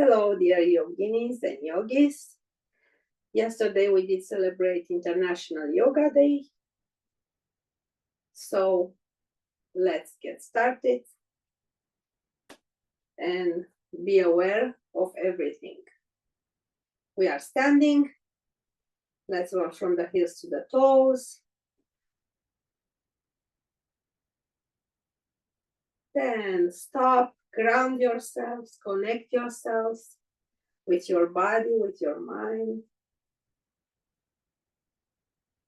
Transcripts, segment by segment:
Hello, dear yoginis and yogis. Yesterday we did celebrate International Yoga Day. So let's get started and be aware of everything. We are standing. Let's go from the heels to the toes. Then stop, ground yourselves, connect yourselves with your body, with your mind.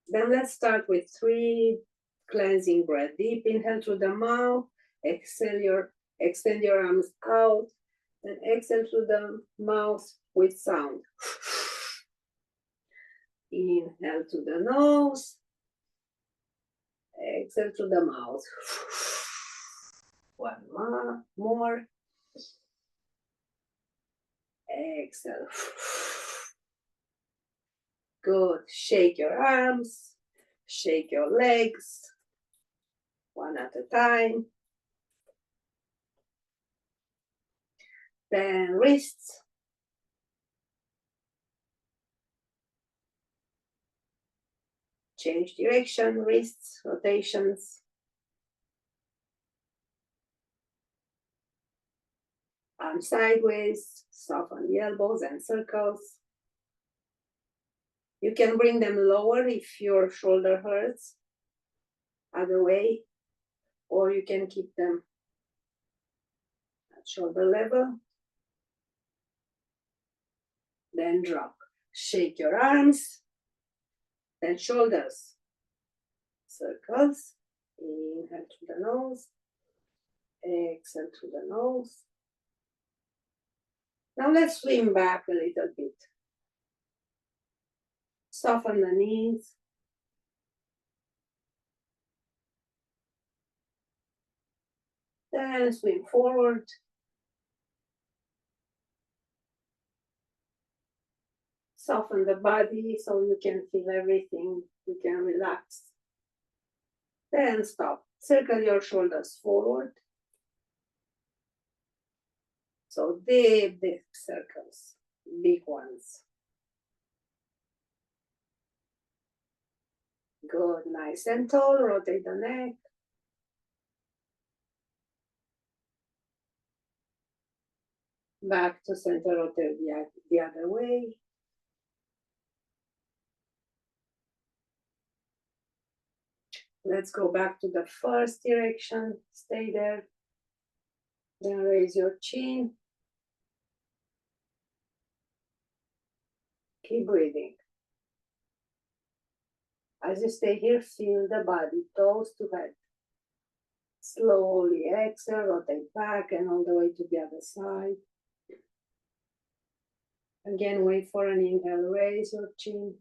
Then let's start with 3 cleansing breath. Deep inhale through the mouth, extend your arms out, and exhale through the mouth with sound. Inhale through the nose, exhale through the mouth. One more. Exhale. Good. Shake your arms, shake your legs, one at a time. Then wrists. Change direction, wrists, rotations. Arms sideways, soften the elbows and circles. You can bring them lower if your shoulder hurts, other way, or you can keep them at shoulder level. Then drop. Shake your arms, then shoulders. Circles. Inhale through the nose, exhale through the nose. Now let's swing back a little bit. Soften the knees. Then swing forward. Soften the body so you can feel everything. You can relax. Then stop. Circle your shoulders forward. So deep, deep circles, big ones. Good, nice and tall. Rotate the neck. Back to center, rotate the other way. Let's go back to the first direction. Stay there. Then raise your chin. Keep breathing. As you stay here, feel the body, toes to head. Slowly exhale, rotate back and all the way to the other side. Again, wait for an inhale, raise your chin.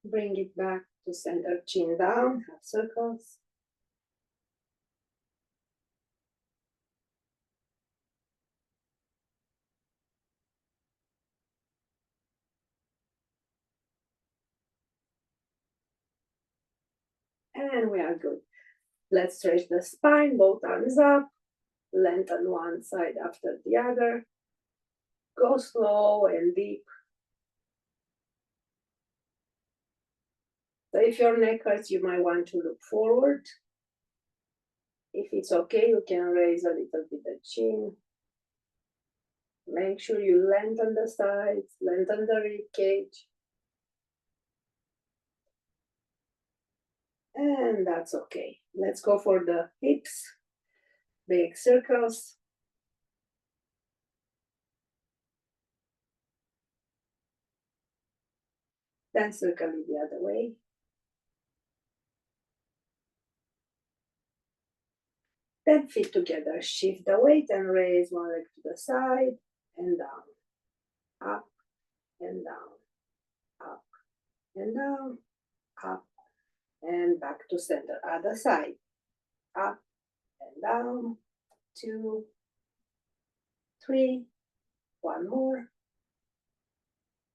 Bring it back to center, chin down, half circles. And we are good. Let's stretch the spine, both arms up. Lengthen one side after the other. Go slow and deep. So if your neck hurts, you might want to look forward. If it's okay, you can raise a little bit the chin. Make sure you lengthen the sides, lengthen the rib cage. And that's okay. Let's go for the hips. Big circles. Then circle it the other way. Then feet together. Shift the weight and raise one leg to the side and down. Up and down. Up and down. Up and back to center. Other side. Up and down. 2, 3. One more.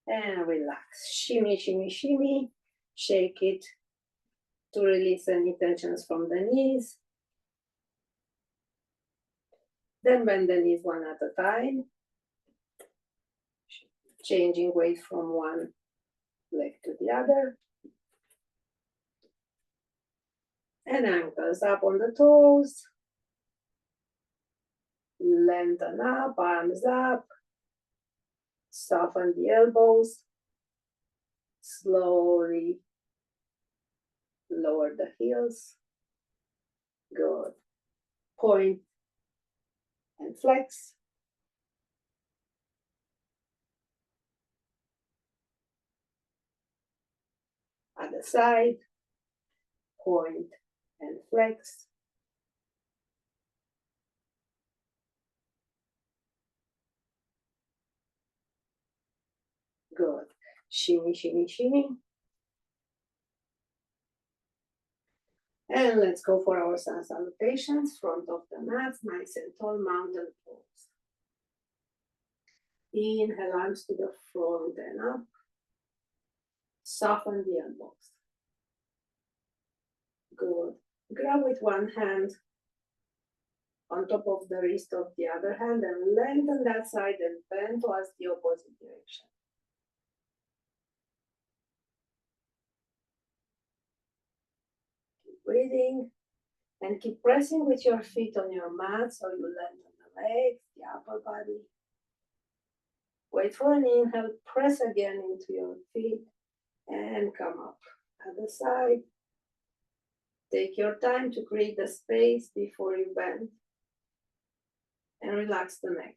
And relax. Shimmy, shimmy, shimmy. Shake it to release any tensions from the knees. Then bend the knees one at a time, changing weight from one leg to the other. And ankles up on the toes. Lengthen up, arms up. Soften the elbows. Slowly lower the heels. Good. Point and flex. Other side. Point and flex. Good. Shimmy, shimmy, shimmy. And let's go for our sun salutations. Front of the mat, nice and tall, mountain pose. Inhale, arms to the front and up. Soften the elbows. Good. Grab with one hand on top of the wrist of the other hand and lengthen that side and bend towards the opposite direction. Keep breathing and keep pressing with your feet on your mat so you lengthen the legs, the upper body. Wait for an inhale, press again into your feet and come up. Other side. Take your time to create the space before you bend and relax the neck.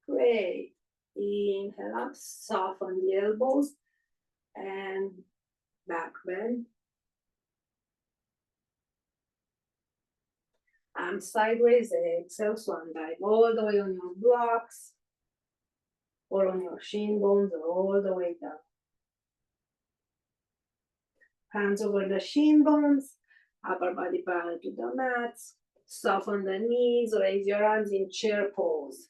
Great. Inhale up, soften the elbows and back bend. Arms sideways, exhale, swan dive all the way on your blocks or on your shin bones or all the way down. Hands over the shin bones, upper body parallel to the mat. Soften the knees, raise your arms in chair pose.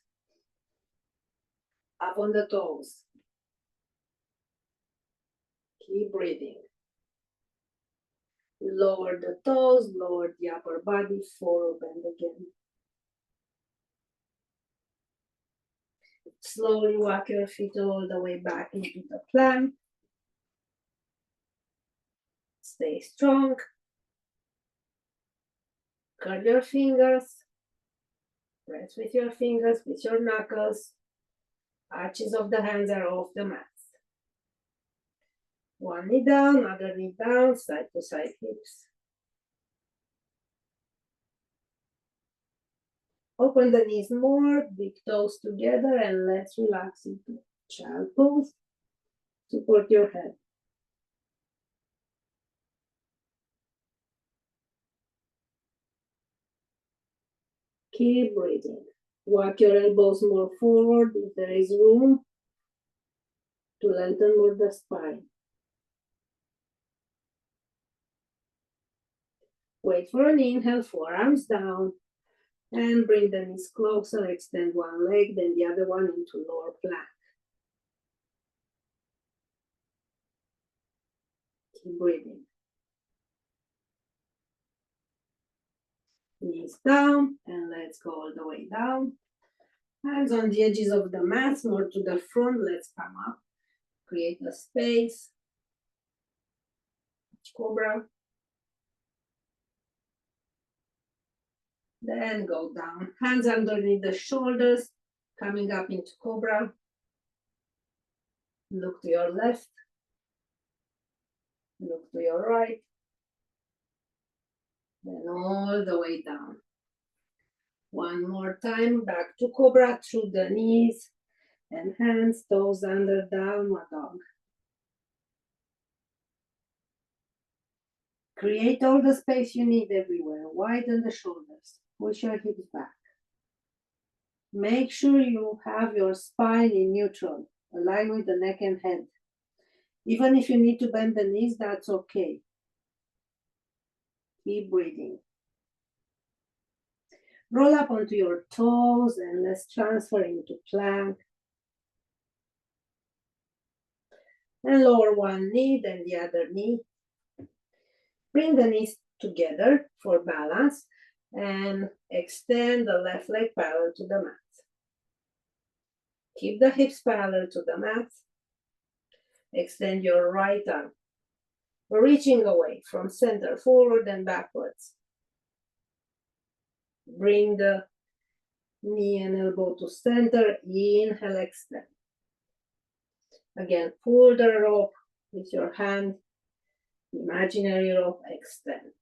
Up on the toes. Keep breathing. Lower the toes, lower the upper body, forward bend again. Slowly walk your feet all the way back into the plank. Stay strong. Curl your fingers. Press with your fingers, with your knuckles. Arches of the hands are off the mat. One knee down, other knee down, side to side hips. Open the knees more, big toes together, and let's relax into child pose. Support your head. Keep breathing. Walk your elbows more forward if there is room to lengthen more the spine. Wait for an inhale, forearms down, and bring the knees closer. Extend one leg, then the other one into lower plank. Keep breathing. Knees down, and let's go all the way down. Hands on the edges of the mat, more to the front. Let's come up. Create a space. Cobra. Then go down. Hands underneath the shoulders, coming up into Cobra. Look to your left. Look to your right. Then all the way down. One more time, back to Cobra, through the knees and hands, toes under, downward dog. Create all the space you need everywhere. Widen the shoulders. Push your hips back. Make sure you have your spine in neutral, aligned with the neck and head. Even if you need to bend the knees, that's okay. Keep breathing. Roll up onto your toes and let's transfer into plank. And lower one knee, then the other knee. Bring the knees together for balance and extend the left leg parallel to the mat. Keep the hips parallel to the mat. Extend your right arm, reaching away from center, forward and backwards. Bring the knee and elbow to center. Inhale, extend. Again, pull the rope with your hand. Imaginary rope, extend.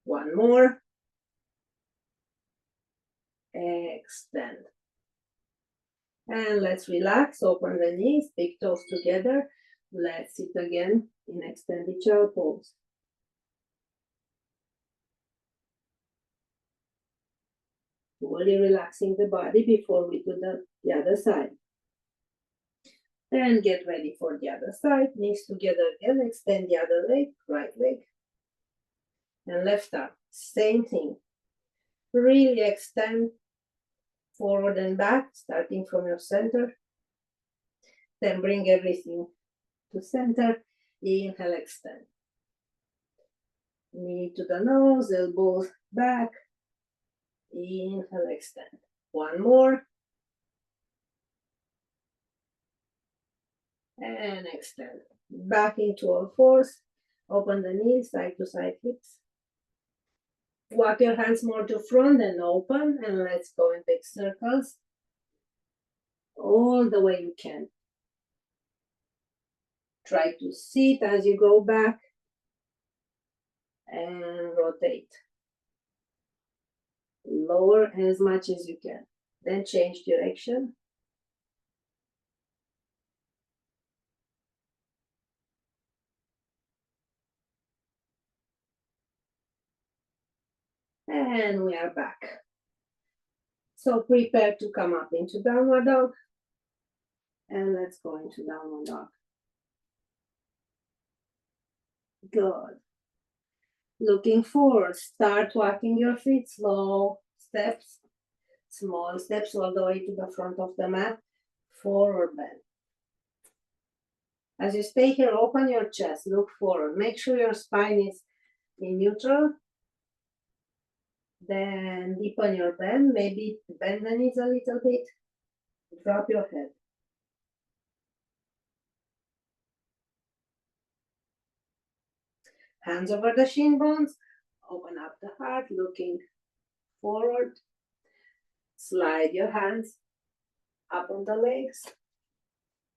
One more. Extend. And let's relax. Open the knees, big toes together. Let's sit again in extended child pose. Fully relaxing the body before we do the other side. Then get ready for the other side. Knees together again. Extend the other leg, right leg. And left arm. Same thing. Really extend forward and back, starting from your center. Then bring everything to center. Inhale, extend. Knee to the nose, elbows back. Inhale, extend. One more. And extend. Back into all fours. Open the knees, side to side hips. Walk your hands more to front and open. And let's go in big circles. All the way you can. Try to sit as you go back. And rotate. Lower as much as you can. Then change direction. And we are back. So prepare to come up into downward dog. And let's go into downward dog. Good. Looking forward. Start walking your feet. Slow steps. Small steps all the way to the front of the mat. Forward bend. As you stay here, open your chest. Look forward. Make sure your spine is in neutral. Then deepen your bend. Maybe bend the knees a little bit. Drop your head. Hands over the shin bones. Open up the heart, looking forward. Slide your hands up on the legs.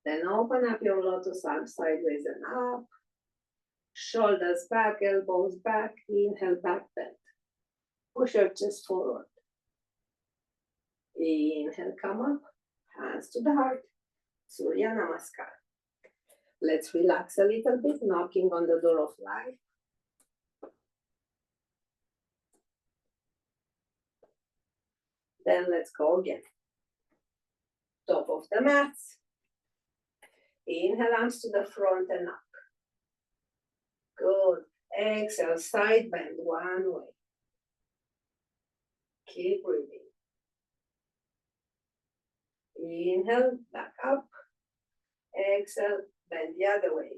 Then open up your lotus arm sideways and up. Shoulders back, elbows back. Inhale, back bend. Push your chest forward. Inhale, come up. Hands to the heart. Surya Namaskar. Let's relax a little bit, knocking on the door of life. Then let's go again. Top of the mats. Inhale, arms to the front and up. Good. Exhale, side bend one way. Keep breathing. Inhale, back up. Exhale, bend the other way.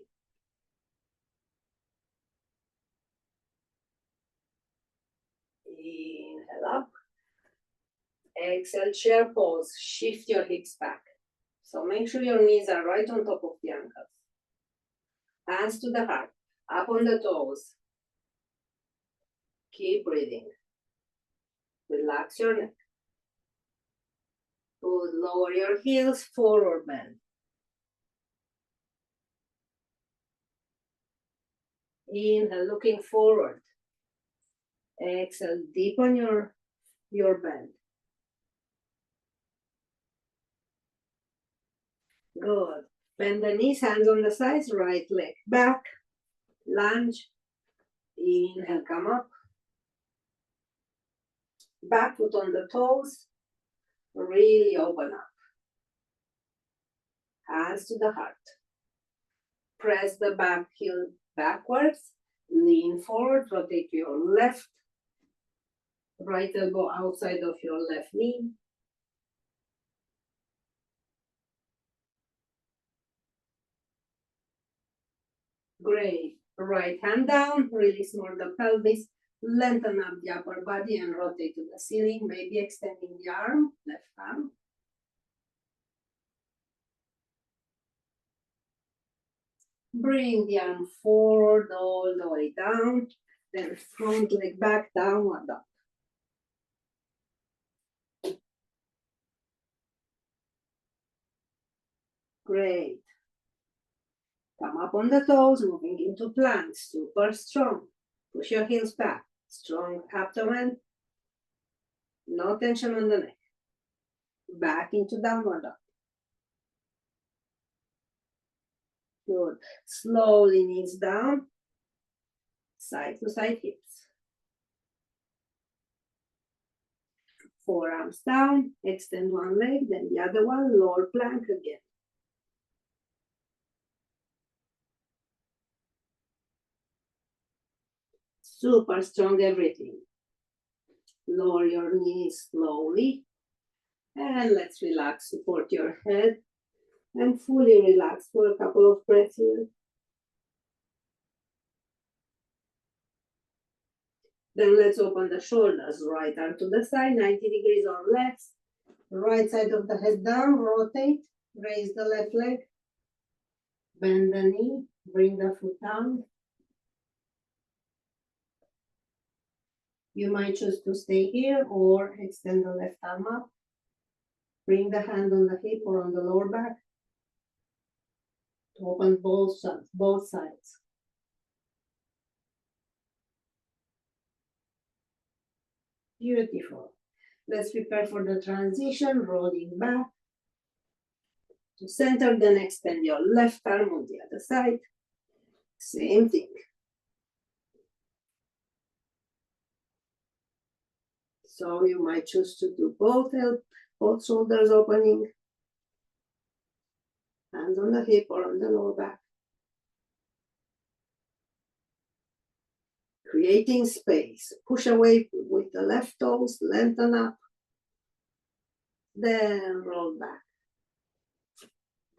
Inhale up. Exhale, chair pose. Shift your hips back. So make sure your knees are right on top of the ankles. Hands to the heart. Up on the toes. Keep breathing. Relax your neck. Good. Lower your heels, forward bend. Inhale, looking forward. Exhale, deepen your bend. Good. Bend the knees, hands on the sides, right leg back. Lunge. Inhale, come up. Back foot on the toes. Really open up. Hands to the heart. Press the back heel backwards. Lean forward. Rotate your left. Right elbow outside of your left knee. Great. Right hand down, release more the pelvis, lengthen up the upper body and rotate to the ceiling, maybe extending the arm, left arm. Bring the arm forward all the way down, then front leg back, downward dog. Great. Come up on the toes, moving into plank, super strong. Push your heels back, strong abdomen, no tension on the neck. Back into downward dog. Good. Slowly knees down, side to side hips. Forearms down, extend one leg, then the other one, lower plank again. Super strong everything. Lower your knees slowly. And let's relax, support your head. And fully relax for a couple of breaths here. Then let's open the shoulders, right arm to the side, 90 degrees or less. Right side of the head down, rotate, raise the left leg. Bend the knee, bring the foot down. You might choose to stay here or extend the left arm up. Bring the hand on the hip or on the lower back to open both sides. Beautiful. Let's prepare for the transition, rolling back to center, then extend your left arm on the other side. Same thing. So you might choose to do both shoulders opening, hands on the hip or on the lower back. Creating space. Push away with the left toes, lengthen up, then roll back.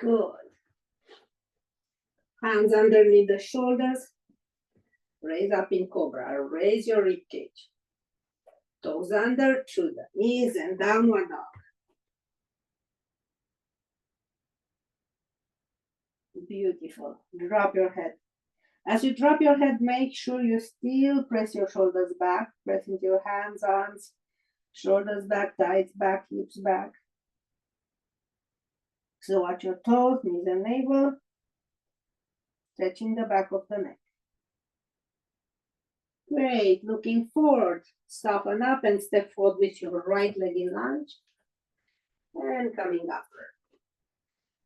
Good. Hands underneath the shoulders. Raise up in cobra. Raise your rib cage. Toes under to the knees and downward dog. Beautiful. Drop your head. As you drop your head, make sure you still press your shoulders back. Press into your hands, arms, shoulders back, thighs back, hips back. So watch your toes, knees and navel. Stretching the back of the neck. Great. Looking forward. Soften up and step forward with your right leg in lunge. And coming up.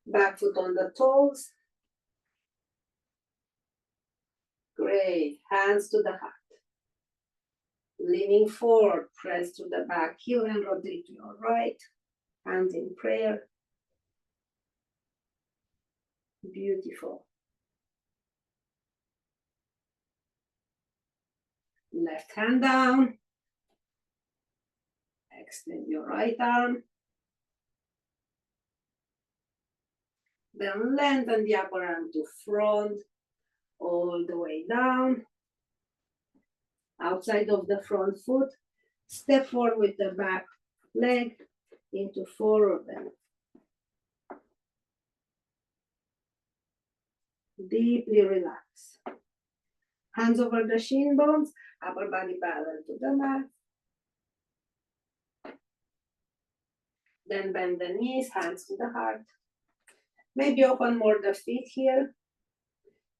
Back foot on the toes. Great. Hands to the heart. Leaning forward, press to the back heel and rotate to your right. Hands in prayer. Beautiful. Left hand down. Extend your right arm. Then lengthen the upper arm to front, all the way down. Outside of the front foot, step forward with the back leg into forward bend. Deeply relax. Hands over the shin bones, upper body parallel to the mat. Then bend the knees, hands to the heart. Maybe open more the feet here.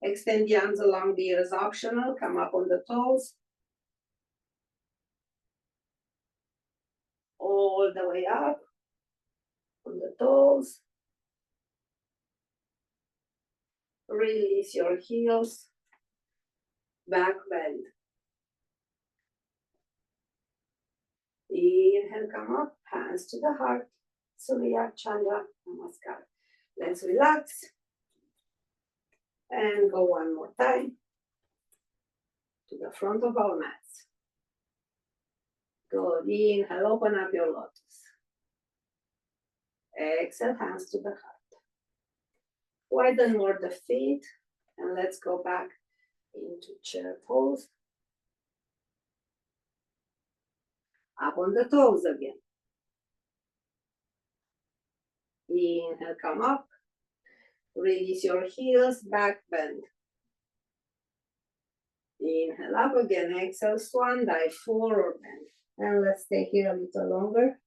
Extend the arms along the ears, optional. Come up on the toes. All the way up on the toes. Release your heels. Back bend. Inhale, come up, hands to the heart. Surya Chandra Namaskar. Let's relax. And go one more time to the front of our mats. Good. Inhale, open up your lotus. Exhale, hands to the heart. Widen more the feet And let's go back into chair pose. Up on the toes again. Inhale, come up. Release your heels, back bend. Inhale up again, exhale, swan dive, forward bend. And let's stay here a little longer.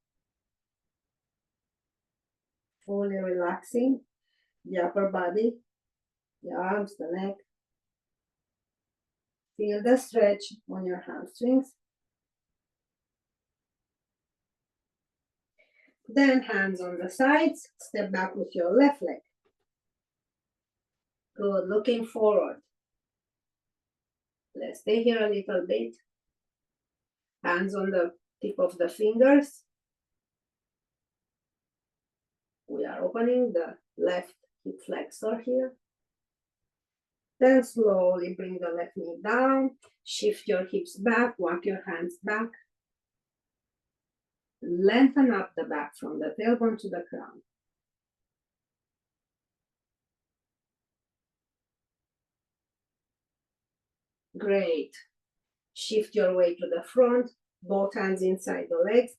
Fully relaxing the upper body, the arms, the neck. Feel the stretch on your hamstrings. Then hands on the sides, step back with your left leg. Good, looking forward. Let's stay here a little bit. Hands on the tip of the fingers. We are opening the left hip flexor here. Then slowly bring the left knee down, shift your hips back, walk your hands back. Lengthen up the back from the tailbone to the crown. Great. Shift your weight to the front, both hands inside the legs,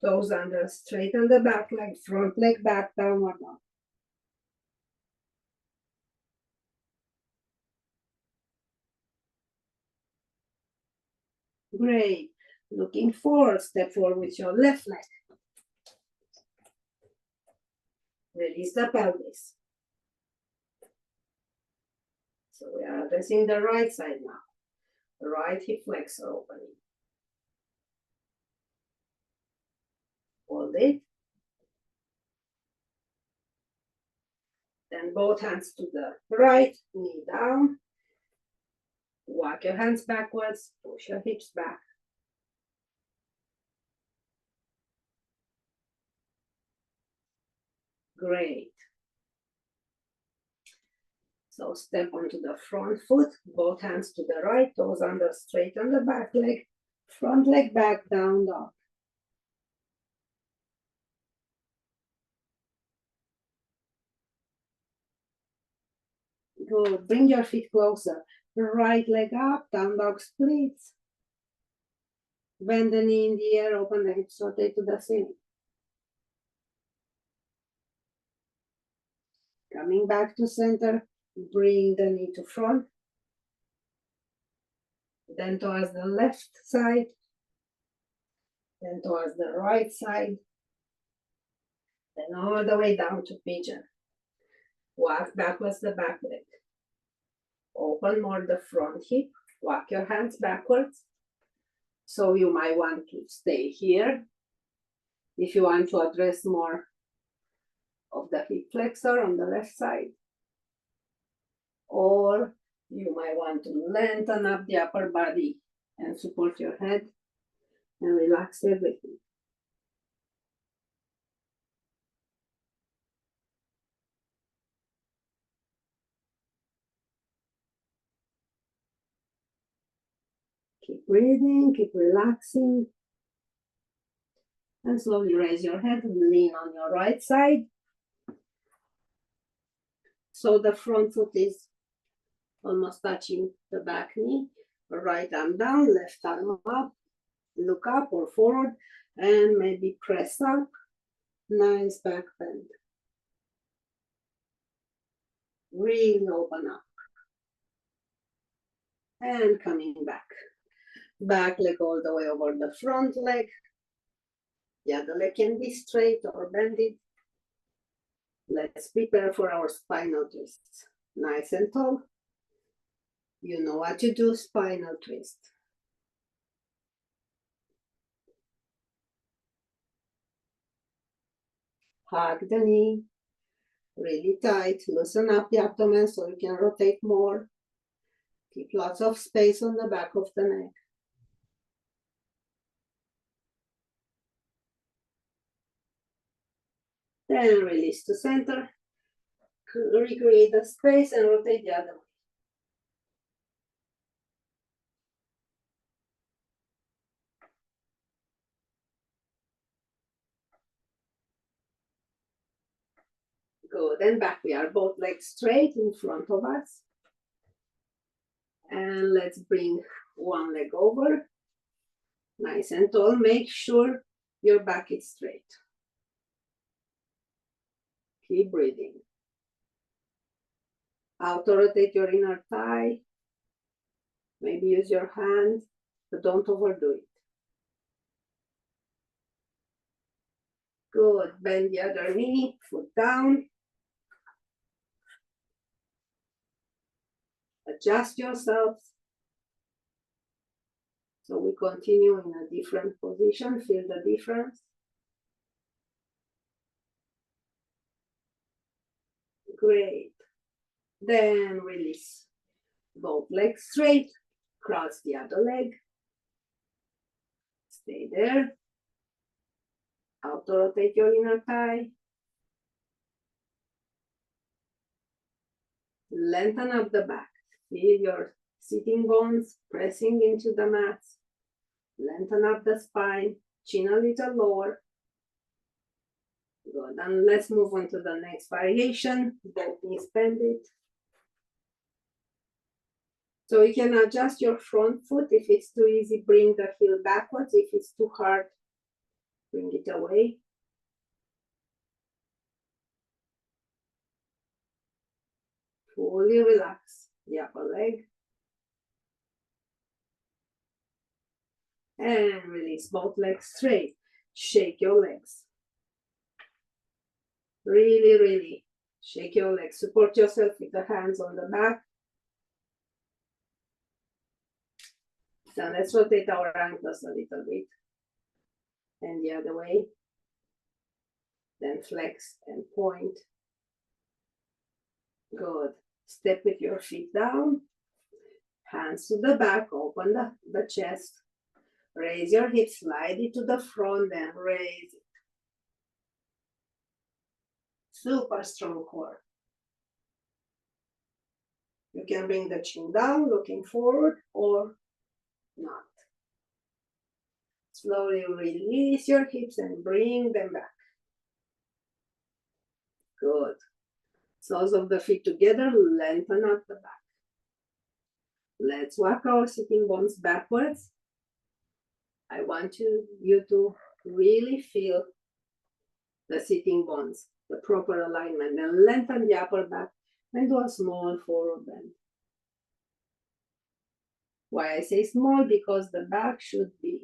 toes under, straighten the back leg, front leg back, downward dog. Great. Looking forward, step forward with your left leg. Release the pelvis. So we are addressing the right side now. Right hip flexor opening. Hold it. Then both hands to the right, knee down. Walk your hands backwards, push your hips back. Great. So step onto the front foot, both hands to the right, toes under, straighten the back leg, front leg back, down dog. Good, bring your feet closer. Right leg up, down dog splits. Bend the knee in the air, open the hips, rotate to the ceiling. Coming back to center, bring the knee to front. Then towards the left side. Then towards the right side. Then all the way down to pigeon. Walk backwards the back leg. Open more the front hip. Walk your hands backwards. So you might want to stay here. If you want to address more of the hip flexor on the left side. Or you might want to lengthen up the upper body and support your head and relax everything. Keep breathing, keep relaxing. And slowly raise your head and lean on your right side. So the front foot is almost touching the back knee. Right arm down, left arm up. Look up or forward and maybe press up. Nice back bend. Really open up. And coming back. Back leg all the way over the front leg. The other leg can be straight or bended. Let's prepare for our spinal twists. Nice and tall. You know what to do, spinal twist. Hug the knee, really tight. Loosen up the abdomen so you can rotate more. Keep lots of space on the back of the neck. Then release to center. Recreate the space and rotate the other way. Good, and back we are, both legs straight in front of us. And let's bring one leg over, nice and tall. Make sure your back is straight. Keep breathing. Auto-rotate your inner thigh. Maybe use your hand, but don't overdo it. Good. Bend the other knee, foot down. Adjust yourselves. So we continue in a different position. Feel the difference. Great. Then release. Both legs straight. Cross the other leg. Stay there. Auto-rotate your inner thigh. Lengthen up the back. Feel your sitting bones pressing into the mat. Lengthen up the spine. Chin a little lower. Good. And let's move on to the next variation. Both knees bended. So you can adjust your front foot. If it's too easy, bring the heel backwards. If it's too hard, bring it away. Fully relax the upper leg. And release both legs straight. Shake your legs. Really, really shake your legs. Support yourself with the hands on the back. So let's rotate our ankles a little bit. And the other way. Then flex and point. Good. Step with your feet down. Hands to the back. Open the chest. Raise your hips. Slide it to the front. Then raise it. Super strong core. You can bring the chin down, looking forward, or not. Slowly release your hips and bring them back. Good. Soles of the feet together, lengthen up the back. Let's walk our sitting bones backwards. I want you to really feel the sitting bones, the proper alignment, then lengthen the upper back and do a small forward bend. Why I say small? Because the back should be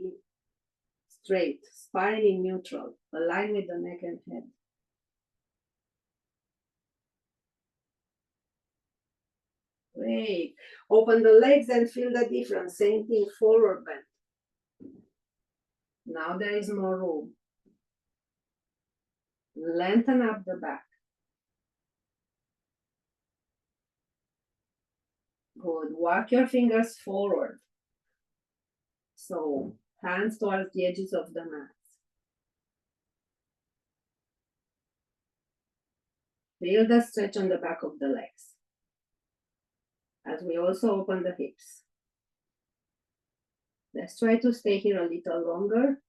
straight, spine in neutral, aligned with the neck and head. Great. Open the legs and feel the difference. Same thing, forward bend. Now there is more room. Lengthen up the back. Good. Walk your fingers forward. So, hands towards the edges of the mat. Feel the stretch on the back of the legs. As we also open the hips. Let's try to stay here a little longer.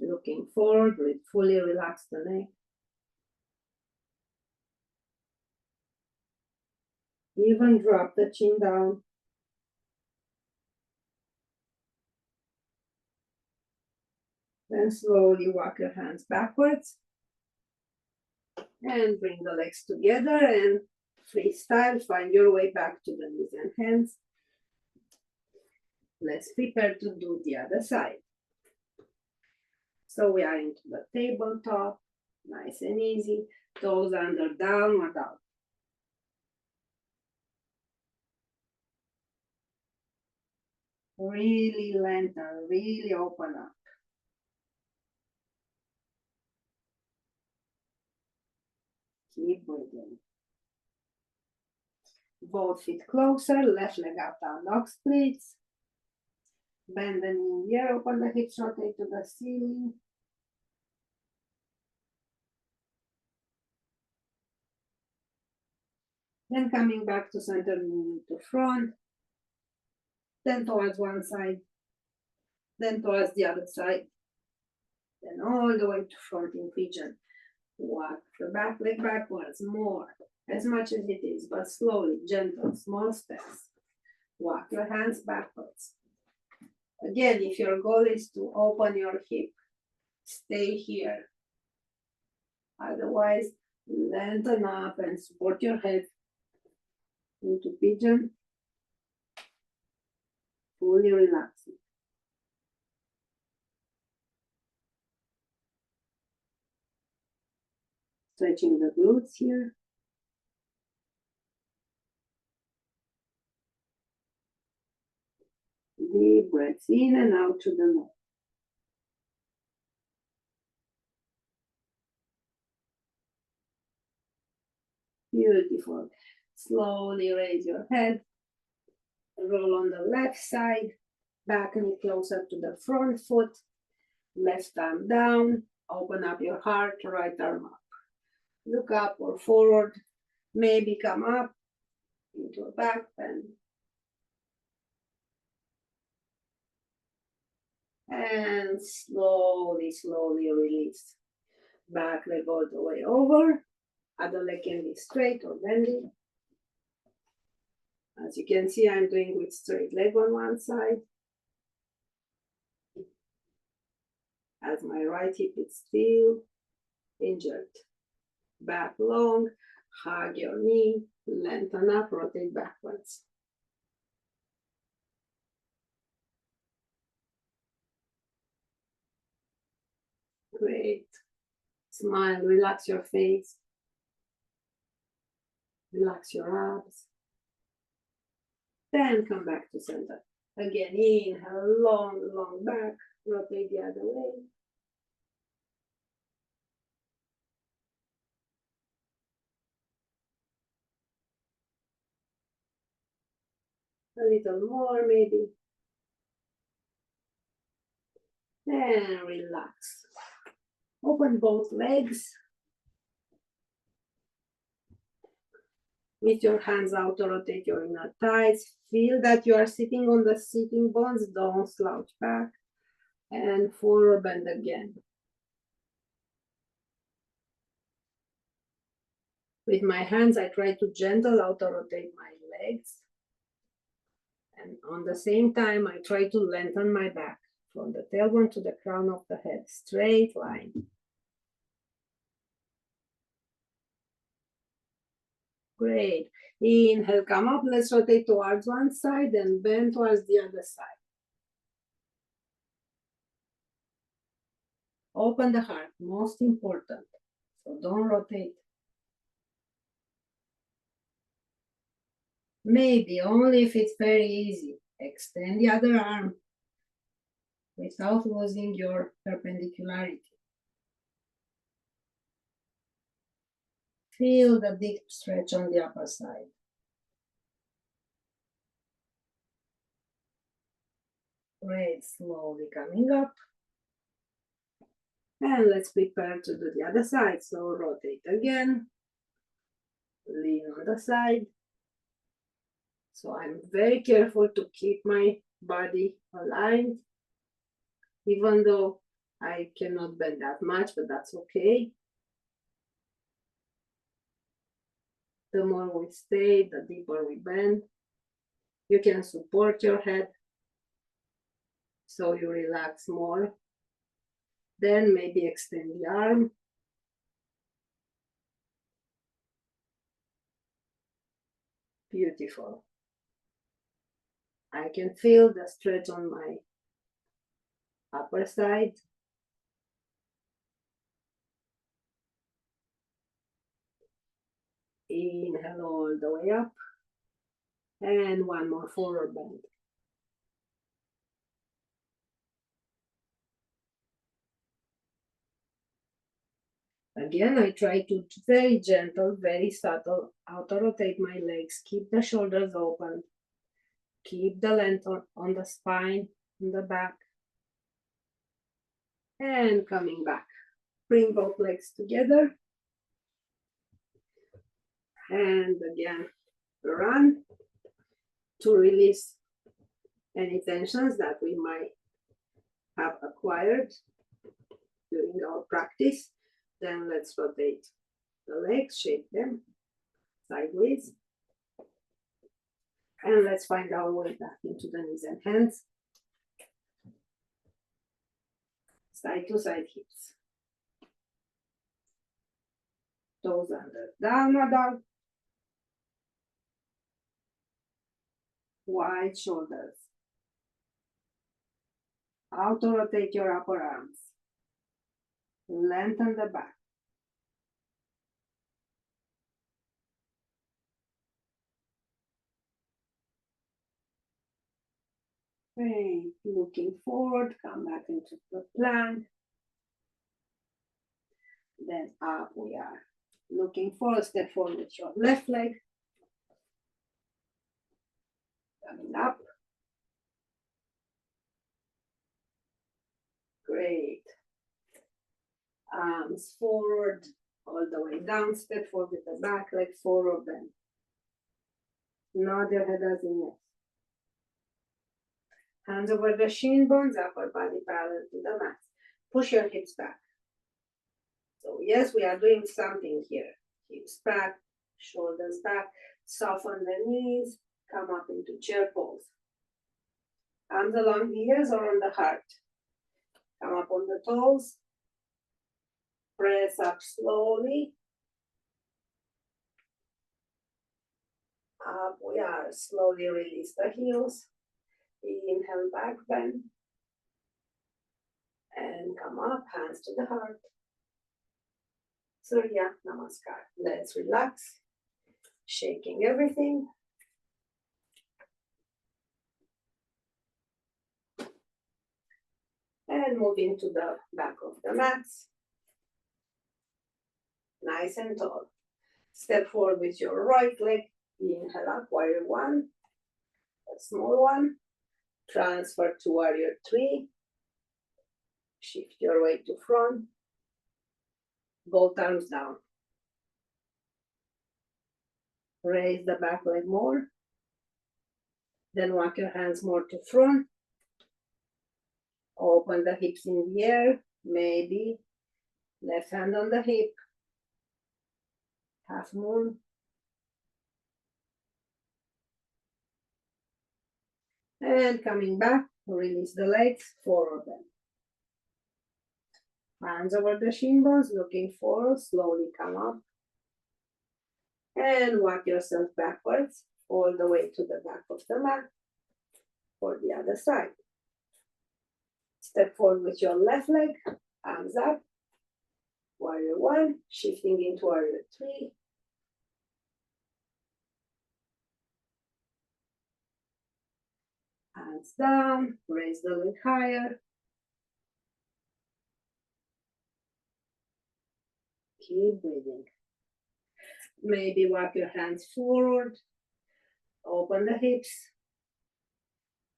Looking forward, fully relax the neck. Even drop the chin down. Then slowly walk your hands backwards. And bring the legs together and freestyle, find your way back to the knees and hands. Let's prepare to do the other side. So we are into the tabletop, nice and easy. Toes under downward dog. Really lengthen, really open up. Keep breathing. Both feet closer, left leg up, down dog splits. Bend the knee in the air, open the hips, rotate to the ceiling. Then coming back to center, knee to front. Then towards one side. Then towards the other side. Then all the way to front in pigeon. Walk the back leg backwards, more. as much as it is, but slowly, gentle, small steps. Walk your hands backwards. Again, if your goal is to open your hip, stay here. Otherwise, lengthen up and support your head into pigeon, fully relaxing. Stretching the glutes here. Deep breaths in and out through the nose. Beautiful. Slowly raise your head. Roll on the left side. Back knee closer to the front foot. Left arm down. Open up your heart. Right arm up. Look up or forward. Maybe come up into a back bend. And slowly, slowly release. Back leg all the way over. Other leg can be straight or bendy. As you can see, I'm doing with straight leg on one side. As my right hip is still injured. Back long, hug your knee, lengthen up, rotate backwards. Great. Smile, relax your face. Relax your abs. Then come back to center. Again, inhale, long, long back, rotate the other way. A little more maybe. And relax. Open both legs. With your hands out to rotate your inner thighs. Feel that you are sitting on the sitting bones. Don't slouch back. And forward bend again. With my hands, I try to gentle auto rotate my legs. And on the same time, I try to lengthen my back from the tailbone to the crown of the head. Straight line. Great. Inhale, come up. Let's rotate towards one side and bend towards the other side. Open the heart, most important. So don't rotate. Maybe only if it's very easy. Extend the other arm without losing your perpendicularity. Feel the deep stretch on the upper side. Great, slowly coming up. And let's prepare to do the other side. So rotate again. Lean on the side. So I'm very careful to keep my body aligned, even though I cannot bend that much, but that's okay. The more we stay, the deeper we bend. You can support your head so you relax more. Then maybe extend the arm. Beautiful. I can feel the stretch on my upper side. Inhale all the way up. And one more forward bend. Again, I try to very gentle, very subtle, auto-rotate my legs, keep the shoulders open, keep the length on the spine, in the back, and coming back. Bring both legs together, and again, run to release any tensions that we might have acquired during our practice. Then let's rotate the legs, shake them. sideways. And let's find our way back into the knees and hands. Side to side hips. Toes under. Downward dog. Wide shoulders. Auto rotate your upper arms. Lengthen the back. Great. Looking forward, come back into the plank. Then up we are. Looking forward, step forward with your left leg. Coming up. Great. Arms forward, all the way down. Step forward with the back leg forward, bend. Nod your head as in yes. Hands over the shin bones, upper body parallel to the mat. Push your hips back. So yes, we are doing something here. Hips back, shoulders back, soften the knees, come up into chair pose. Arms along the ears or on the heart. Come up on the toes. Press up slowly. Up we are. Slowly release the heels. Inhale, back bend. And come up, hands to the heart. Surya Namaskar. Let's relax. Shaking everything. And move into the back of the mats. Nice and tall. Step forward with your right leg. Inhale up, warrior one. A small one. Transfer to warrior three. Shift your weight to front. Both arms down. Raise the back leg more. Then walk your hands more to front. Open the hips in the air. Maybe left hand on the hip. Half moon. And coming back, release the legs, forward bend. Hands over the shin bones, looking forward, slowly come up. And walk yourself backwards, all the way to the back of the mat for the other side. Step forward with your left leg, arms up. Warrior one, shifting into warrior three. Hands down, raise the leg higher. Keep breathing. Maybe walk your hands forward, open the hips.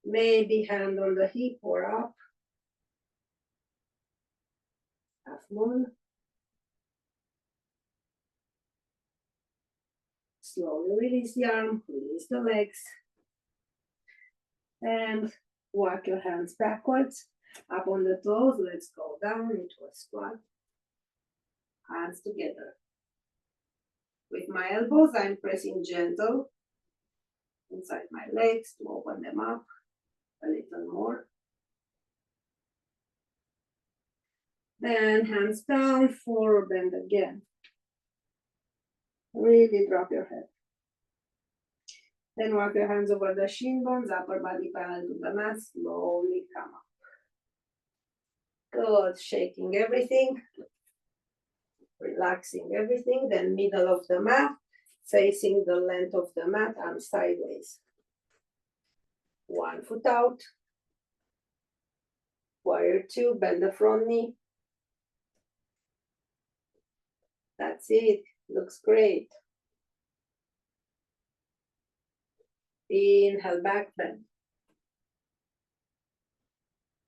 Maybe hand on the hip or up. Half moon. Slowly release the arm, release the legs. And walk your hands backwards, up on the toes. Let's go down into a squat. Hands together. With my elbows, I'm pressing gentle inside my legs to open them up a little more. Then hands down, forward bend again. Really drop your head. Then walk your hands over the shin bones, upper body parallel to the mat, slowly come up. Good, shaking everything, relaxing everything, then middle of the mat, facing the length of the mat, arms sideways. One foot out. Warrior two, bend the front knee. That's it, looks great. Inhale, back bend.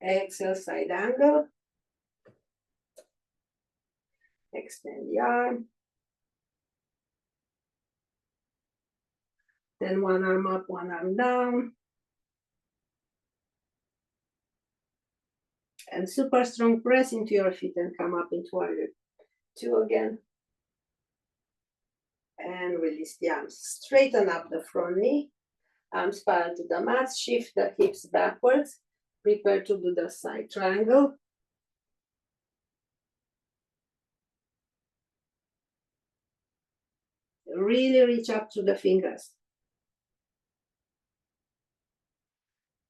Exhale, side angle. Extend the arm. Then one arm up, one arm down. And super strong press into your feet and come up into warrior two again. And release the arms. Straighten up the front knee. Arms parallel to the mat. Shift the hips backwards. Prepare to do the side triangle. Really reach up to the fingers.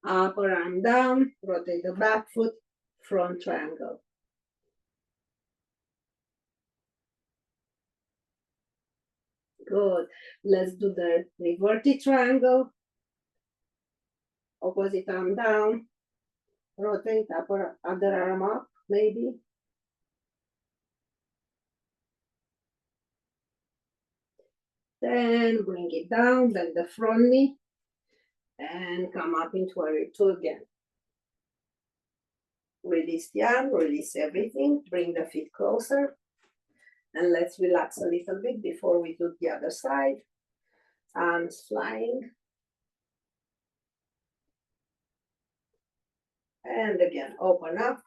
Upper arm down. Rotate the back foot. Front triangle. Good. Let's do the reverted triangle. Opposite arm down. Rotate upper other arm up, maybe. Then bring it down, bend the front knee, and come up into warrior two again. Release the arm, release everything, bring the feet closer, and let's relax a little bit before we do the other side. Arms flying. And again, open up.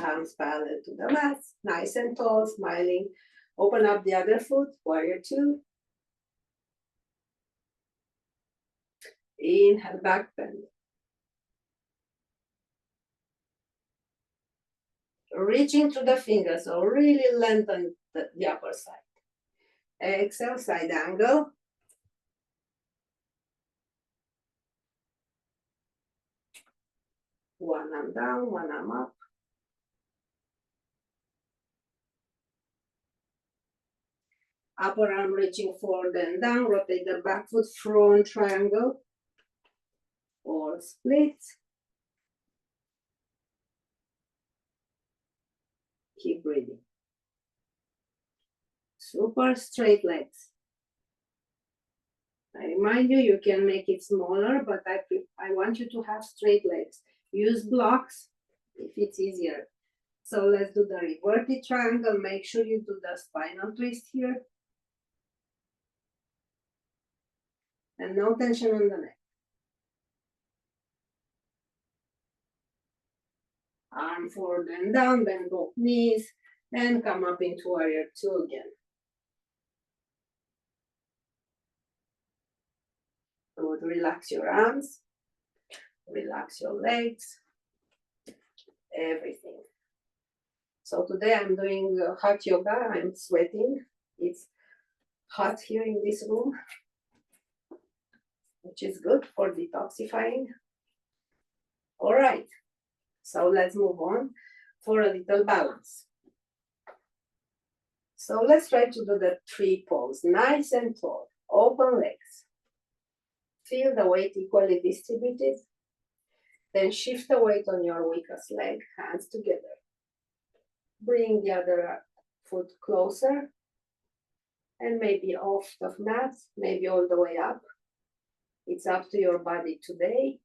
Arms parallel to the mat, nice and tall, smiling. Open up the other foot, warrior two. Inhale, back bend. Reaching through the fingers, so really lengthen the upper side. Exhale, side angle. One arm down, one arm up. Upper arm reaching forward and down. Rotate the back foot, front triangle or split. Keep breathing. Super straight legs. I remind you, you can make it smaller, but I want you to have straight legs. Use blocks if it's easier. So let's do the reverted triangle. Make sure you do the spinal twist here. And no tension on the neck. Arm forward and down, bend both knees, and come up into warrior two again. Good. Relax your arms, relax your legs, everything. So today I'm doing hot yoga. I'm sweating. It's hot here in this room, which is good for detoxifying. All right, so let's move on for a little balance. So let's try to do the tree pose, nice and tall, open legs. Feel the weight equally distributed. Then shift the weight on your weakest leg, hands together. Bring the other foot closer and maybe off the mat, maybe all the way up. It's up to your body today.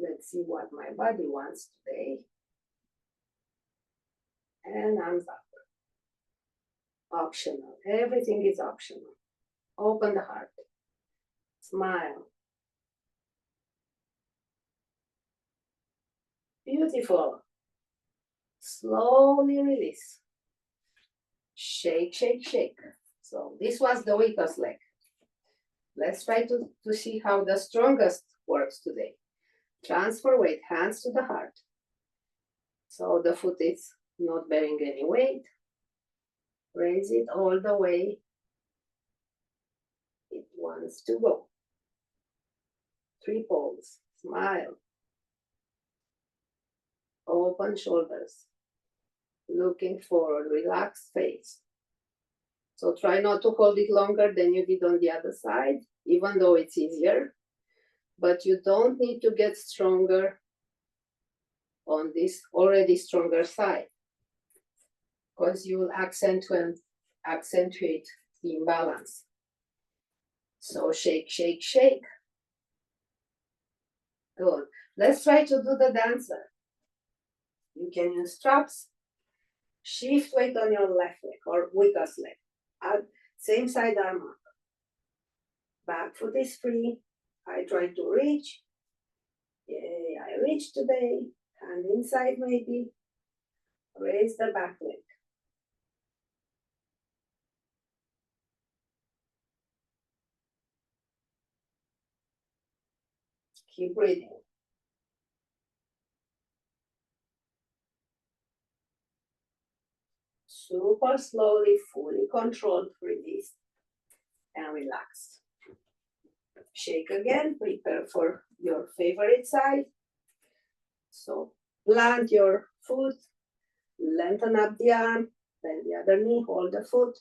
Let's see what my body wants today. And arms up. Optional. Everything is optional. Open the heart. Smile. Beautiful. Slowly release. Shake, shake, shake. So this was the weakest leg. Let's try to see how the strongest works today. Transfer weight, hands to the heart. So the foot is not bearing any weight. Raise it all the way. It wants to go. Three poles. Smile. Open shoulders. Looking forward, relaxed face. So try not to hold it longer than you did on the other side, even though it's easier. But you don't need to get stronger on this already stronger side, because you will accentuate the imbalance. So shake, shake, shake. Good. Let's try to do the dancer. You can use straps. Shift weight on your left leg or weakest leg. Same side arm up. Back foot is free. I try to reach. Yay, I reach today. Hand inside maybe. Raise the back leg. Keep breathing. Super slowly, fully controlled, release and relax. Shake again, prepare for your favorite side. So plant your foot, lengthen up the arm, bend the other knee, hold the foot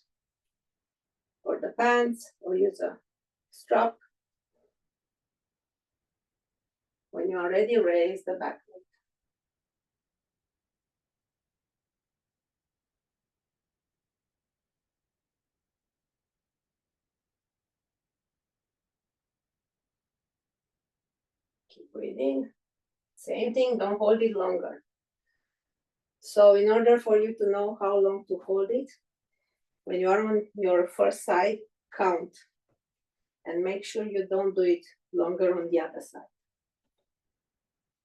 or the pants, or use a strap. When you are ready, raise the back leg. Keep breathing. Same thing, don't hold it longer. So in order for you to know how long to hold it, when you are on your first side, count. And make sure you don't do it longer on the other side.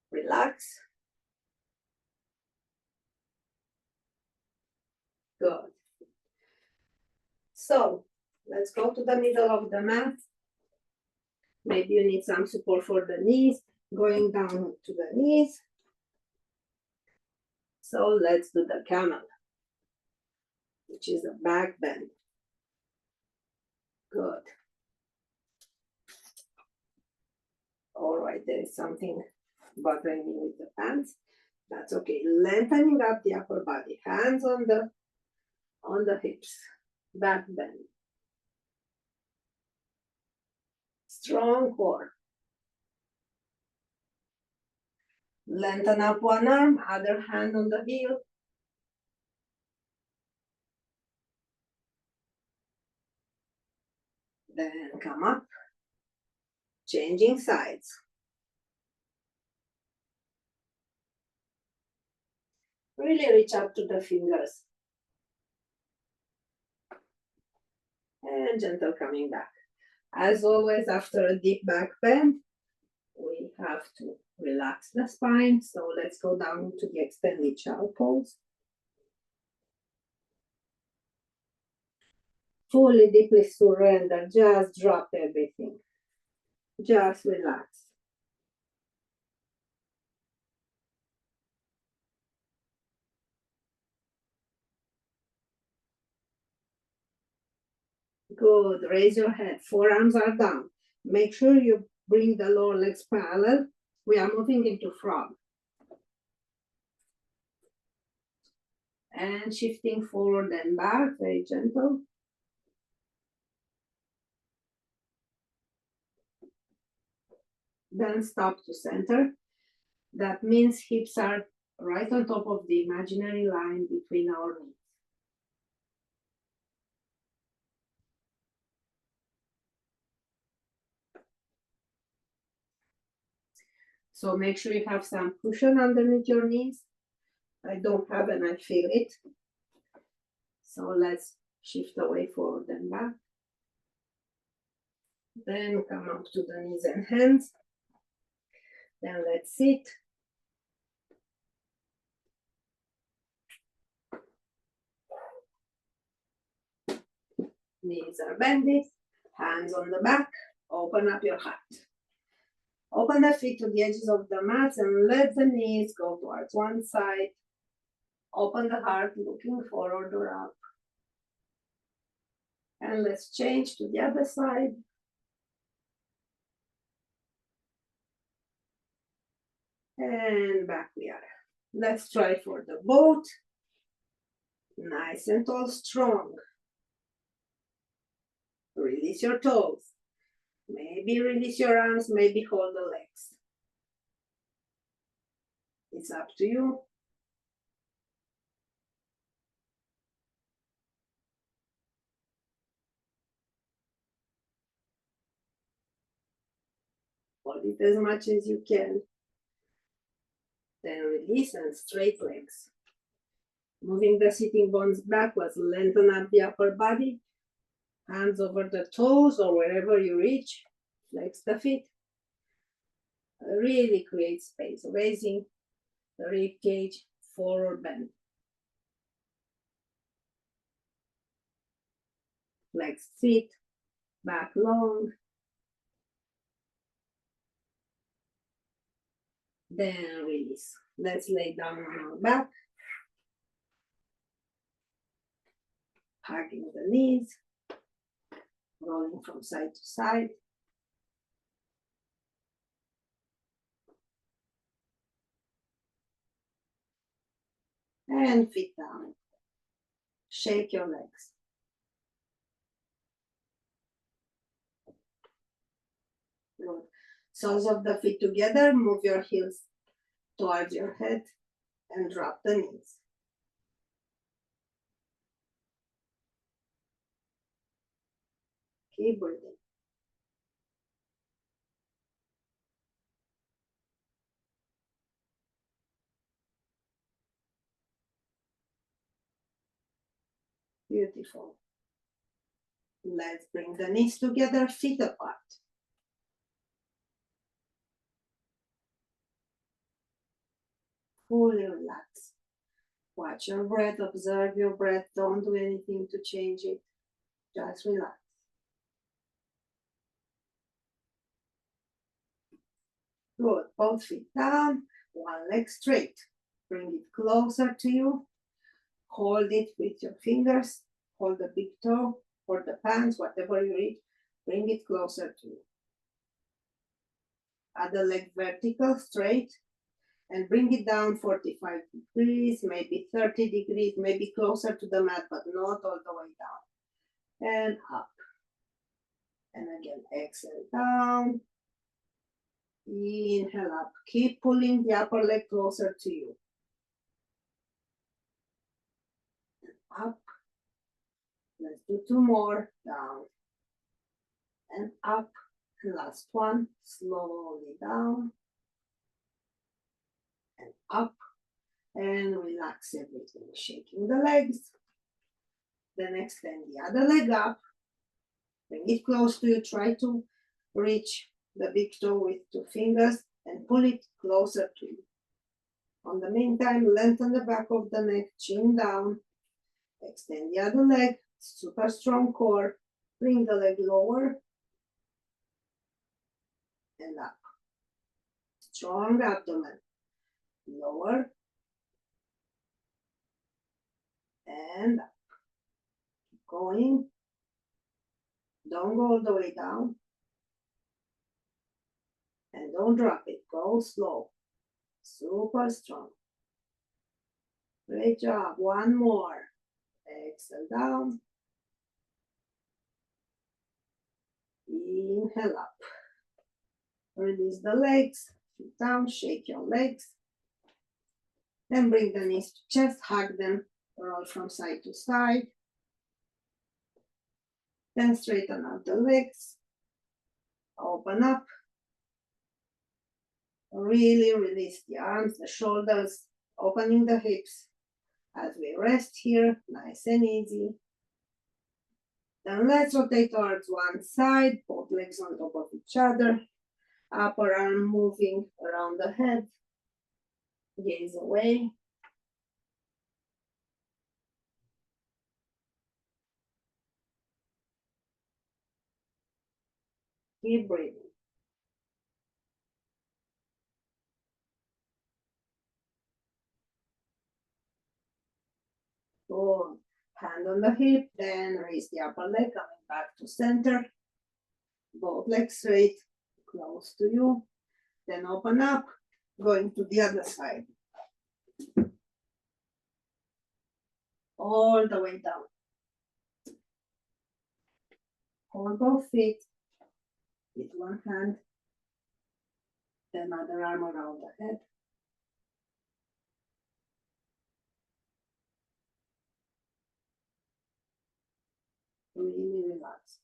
Relax. Good. So let's go to the middle of the mat. Maybe you need some support for the knees, going down to the knees. So let's do the camel, which is a back bend. Good. All right, there is something bothering me with the pants. That's okay. Lengthening up the upper body, hands on the hips, back bend. Strong core. Lengthen up one arm, other hand on the heel. Then come up, changing sides. Really reach up to the fingers. And gentle coming back. As always, after a deep back bend, we have to relax the spine. So let's go down to the extended child pose. Fully, deeply surrender. Just drop everything. Just relax. Good. Raise your head. Forearms are down. Make sure you bring the lower legs parallel. We are moving into frog. And shifting forward and back, very gentle. Then stop to center. That means hips are right on top of the imaginary line between our knees. So make sure you have some cushion underneath your knees. I don't have and I feel it. So let's shift away forward and back. Then come up to the knees and hands. Then let's sit. Knees are bended, hands on the back, open up your heart. Open the feet to the edges of the mat and let the knees go towards one side. Open the heart, looking forward or up. And let's change to the other side. And back we are. Let's try for the boat. Nice and tall, strong. Release your toes. Maybe release your arms, maybe hold the legs. It's up to you. Hold it as much as you can. Then release and straight legs. Moving the sitting bones backwards, lengthen up the upper body. Hands over the toes or wherever you reach. Flex the feet. Really create space, raising the rib cage, forward bend. Flex feet, back long. Then release. Let's lay down on our back, hugging the knees, rolling from side to side. And feet down. Shake your legs. Good. Soles of the feet together, move your heels towards your head and drop the knees. Keep breathing. Beautiful. Let's bring the knees together, feet apart. Fully relax. Watch your breath, observe your breath. Don't do anything to change it. Just relax. Good. Both feet down, one leg straight. Bring it closer to you. Hold it with your fingers. Hold the big toe or the pants, whatever you reach. Bring it closer to you. Other leg vertical, straight. And bring it down 45 degrees, maybe 30 degrees, maybe closer to the mat, but not all the way down. And up. And again, exhale down. Inhale up. Keep pulling the upper leg closer to you. And up. Let's do two more. Down. And up. And last one. Slowly down. And up. And relax everything. Shaking the legs. Then extend the other leg up. Bring it close to you. Try to reach the big toe with two fingers and pull it closer to you. On the meantime, lengthen the back of the neck, chin down. Extend the other leg, super strong core. Bring the leg lower and up. Strong abdomen. Lower and up. Keep going. Don't go all the way down. And don't drop it. Go slow. Super strong. Great job. One more. Exhale down. Inhale up. Release the legs. Feet down. Shake your legs. Then bring the knees to chest. Hug them. Roll from side to side. Then straighten out the legs. Open up. Really release the arms, the shoulders, opening the hips as we rest here, nice and easy. Then let's rotate towards one side, both legs on top of each other, upper arm moving around the head, gaze away. Keep breathing. Good. Hand on the hip, then raise the upper leg, coming back to center. Both legs straight, close to you. Then open up, going to the other side. All the way down. Hold both feet with one hand, then other arm around the head. Really relax.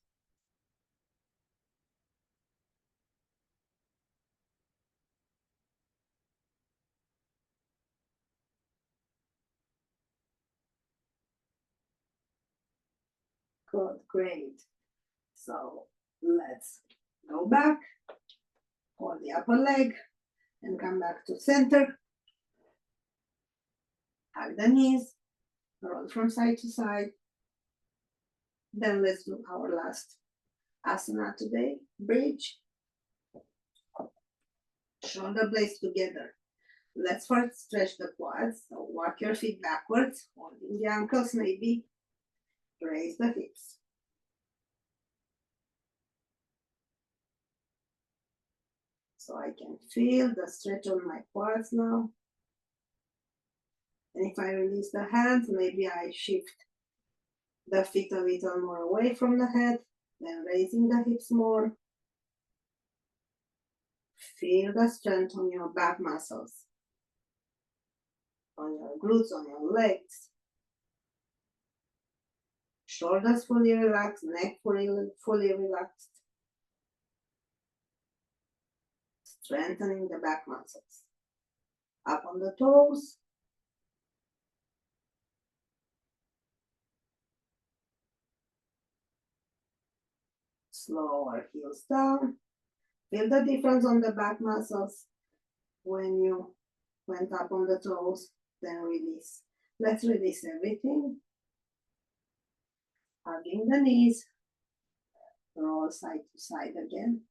Good, great. So let's go back, hold the upper leg, and come back to center. Hug the knees, roll from side to side. Then let's do our last asana today, bridge. Shoulder blades together, Let's first stretch the quads. So walk your feet backwards, holding the ankles maybe. Raise the hips. So I can feel the stretch on my quads now. And if I release the hands, maybe I shift the feet a little more away from the head, then raising the hips more. Feel the strength on your back muscles, on your glutes, on your legs. Shoulders fully relaxed, neck fully relaxed. Strengthening the back muscles. Up on the toes. Slower heels down. Feel the difference on the back muscles when you went up on the toes, then release. Let's release everything. Hugging the knees. Roll side to side again.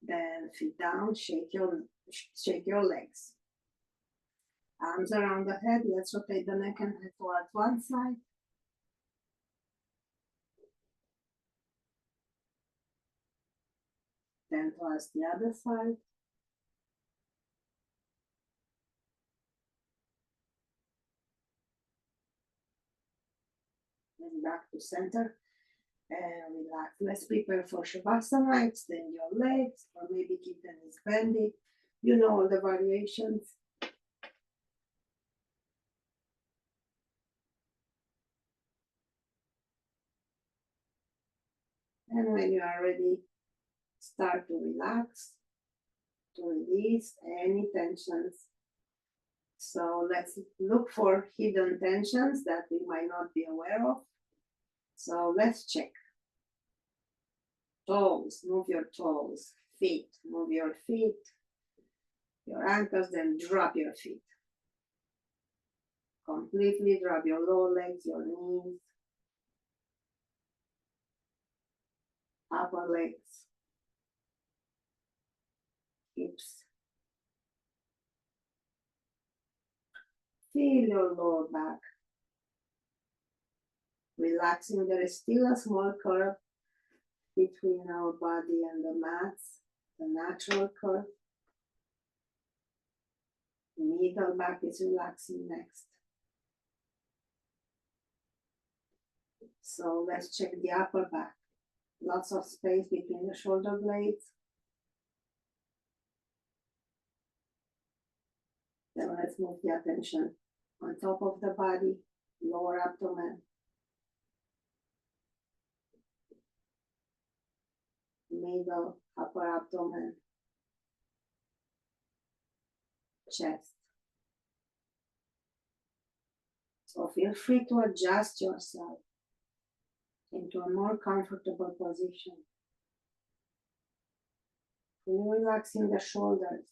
Then feet down, shake your legs. Arms around the head. Let's rotate the neck and head towards one side. Then towards the other side. And back to center. And relax. Let's prepare for Shavasana. Extend your legs, or maybe keep the knees bending. You know all the variations. And when you are ready, start to relax, to release any tensions. So let's look for hidden tensions that we might not be aware of. So let's check. Toes, move your toes. Feet, move your feet. Your ankles, then drop your feet. Completely drop your lower legs, your knees. Upper legs. Hips. Feel your lower back. Relaxing, there is still a small curve between our body and the mats, the natural curve. Middle back is relaxing next. So let's check the upper back. Lots of space between the shoulder blades. Then let's move the attention on top of the body, lower abdomen, middle, upper abdomen, chest. So feel free to adjust yourself into a more comfortable position. Fully relaxing the shoulders.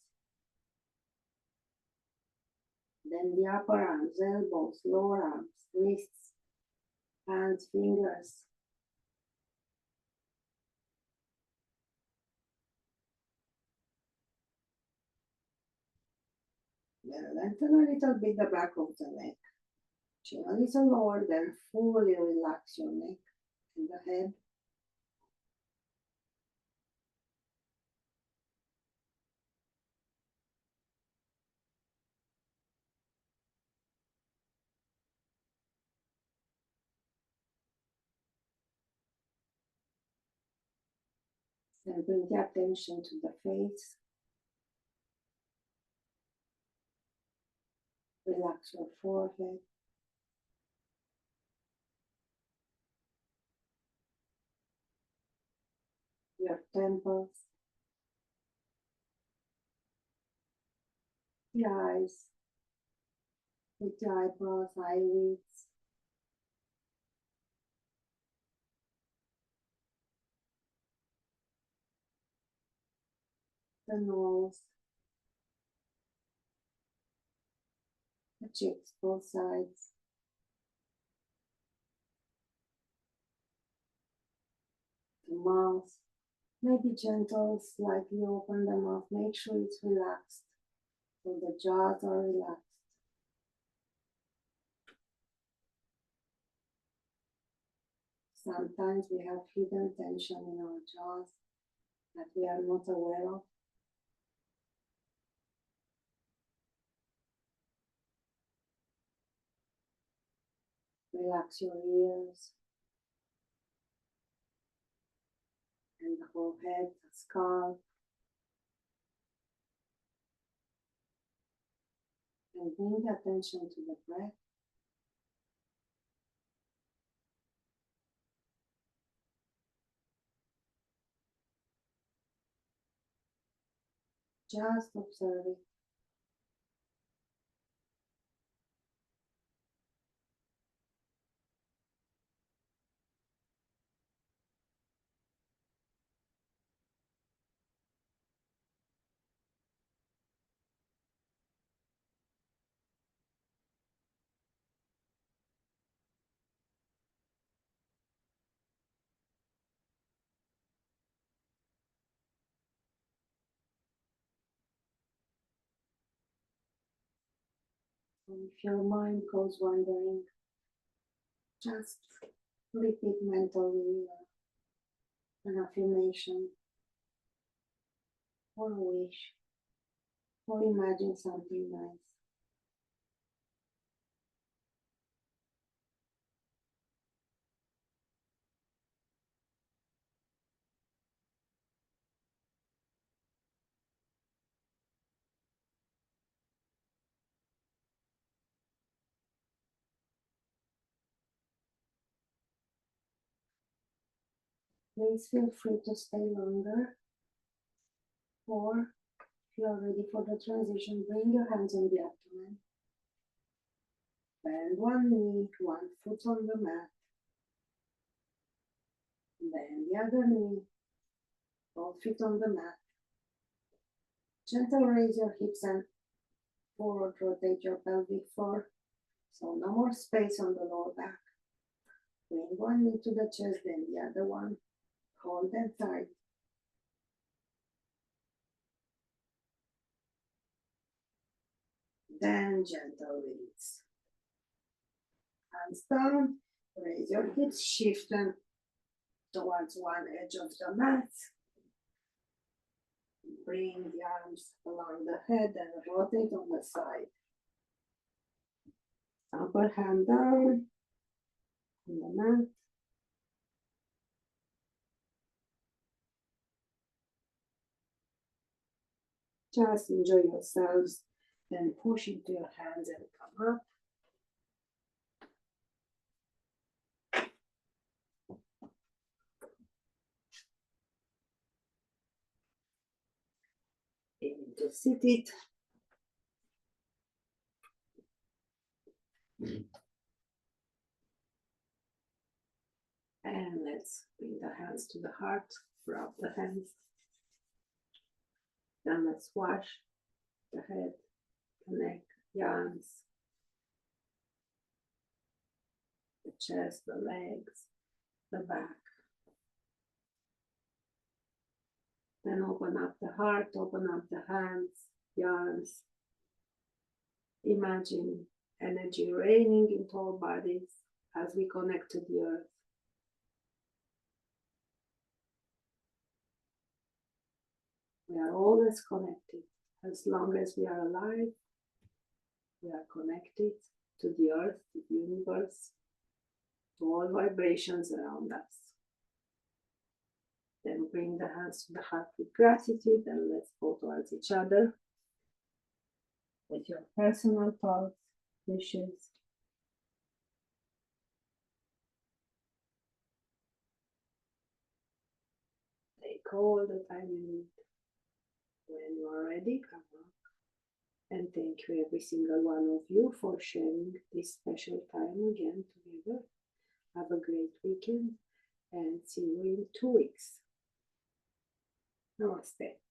Then the upper arms, elbows, lower arms, wrists, hands, fingers. Then lengthen a little bit the back of the neck. Chin a little lower, then fully relax your neck and the head. Then bring the attention to the face. Relax your forehead. Your temples. The eyes. With the eyebrows, eyelids. The nose. The cheeks, both sides. The mouth. Maybe gentle, slightly open the mouth. Make sure it's relaxed. So the jaws are relaxed. Sometimes we have hidden tension in our jaws that we are not aware of. Relax your ears and the whole head, the skull. And bring the attention to the breath. Just observe it. And if your mind goes wandering, just repeat mentally an affirmation or a wish, or imagine something nice. Please feel free to stay longer, or if you are ready for the transition, bring your hands on the abdomen. Bend one knee, one foot on the mat. Bend the other knee, both feet on the mat. Gentle raise your hips and forward rotate your pelvic floor. So no more space on the lower back. Bring one knee to the chest, then the other one. Hold them tight. Then gentle release. Hands down, raise your hips, shift them towards one edge of the mat. Bring the arms along the head and rotate on the side. Upper hand down on the mat. Just enjoy yourselves, then push into your hands and come up. Into seated. And let's bring the hands to the heart, rub the hands. Then let's wash the head, the neck, the arms, the chest, the legs, the back. Then open up the heart, open up the hands, the arms. Imagine energy raining into our bodies as we connect to the earth. We are always connected. As long as we are alive, we are connected to the earth, to the universe, to all vibrations around us. Then bring the hands to the heart with gratitude, and let's go towards each other with your personal thoughts, wishes. Take all the time you need. When you are ready, come up. And thank you, every single one of you, for sharing this special time again together. Have a great weekend and see you in 2 weeks. Namaste.